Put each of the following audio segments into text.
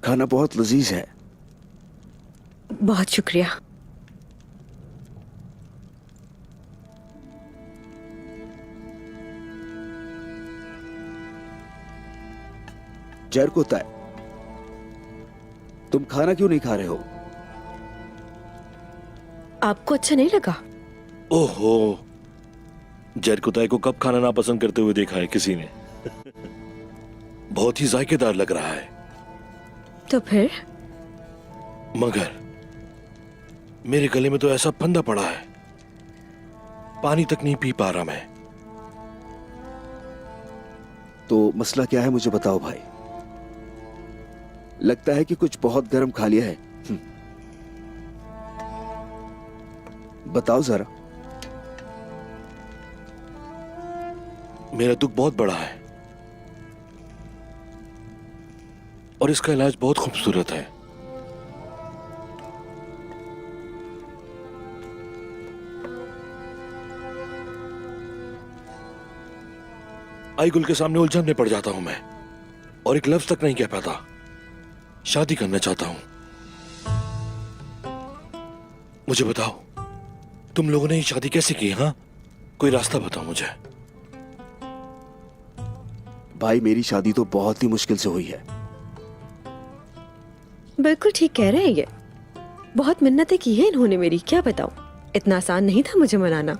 खाना बहुत लजीज है। बहुत शुक्रिया। जहर को तय, तुम खाना क्यों नहीं खा रहे हो? आपको अच्छा नहीं लगा? ओहो, जरकुताई को कब खाना नापसंद करते हुए देखा है किसी ने? बहुत ही जायकेदार लग रहा है। तो फिर? मगर मेरे गले में तो ऐसा फंदा पड़ा है, पानी तक नहीं पी पा रहा मैं। तो मसला क्या है मुझे बताओ भाई। लगता है कि कुछ बहुत गर्म खा लिया है। बताओ जरा। मेरा दुख बहुत बड़ा है और इसका इलाज बहुत खूबसूरत है। आईगुल के सामने उलझन में पड़ जाता हूं मैं और एक लफ्ज तक नहीं कह पाता। शादी करना चाहता हूं। मुझे बताओ, तुम लोगों ने ये शादी कैसे की? हाँ, कोई रास्ता बताओ मुझे। भाई मेरी शादी तो बहुत ही मुश्किल से हुई है। बिल्कुल ठीक कह रहे हैं ये। बहुत मिन्नतें की हैं इन्होंने मेरी, क्या बताऊं। इतना आसान नहीं था मुझे मनाना।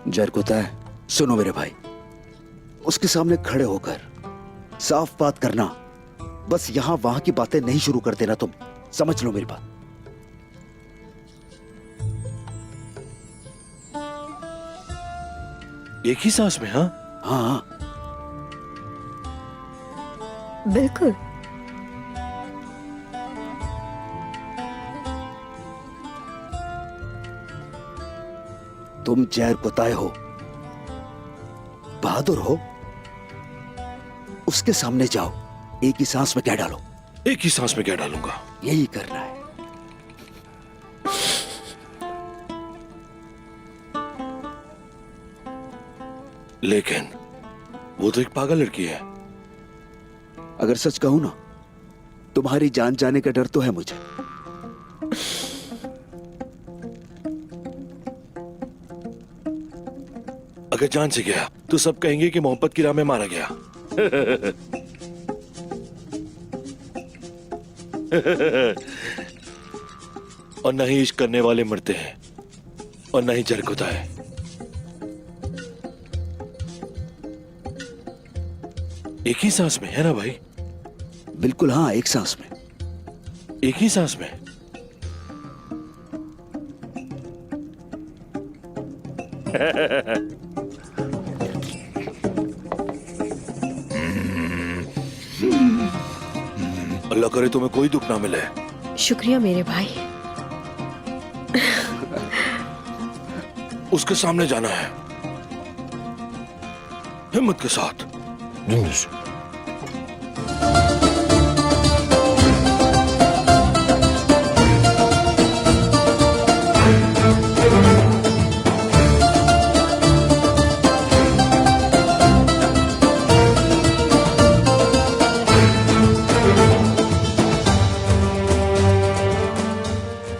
जहर को तय, सुनो मेरे भाई, उसके सामने खड़े होकर साफ बात करना। बस यहां वहां की बातें नहीं शुरू कर देना तुम, समझ लो मेरी बात। एक ही सांस में? हाँ हाँ बिल्कुल। तुम जहर को तय हो, बहादुर हो, उसके सामने जाओ, एक ही सांस में कह डालो। एक ही सांस में क्या डालूंगा? यही करना है। लेकिन वो तो एक पागल लड़की है। अगर सच कहूं ना, तुम्हारी जान जाने का डर तो है मुझे। अगर जान से गया तो सब कहेंगे कि मोहब्बत की राह में मारा गया। और न ही इश्क करने वाले मरते हैं और न ही जर्क होता है। एक ही सांस में, है ना भाई? बिल्कुल हाँ, एक सांस में। एक ही सांस में। अल्लाह करे तुम्हें कोई दुख ना मिले। शुक्रिया मेरे भाई। उसके सामने जाना है, हिम्मत के साथ।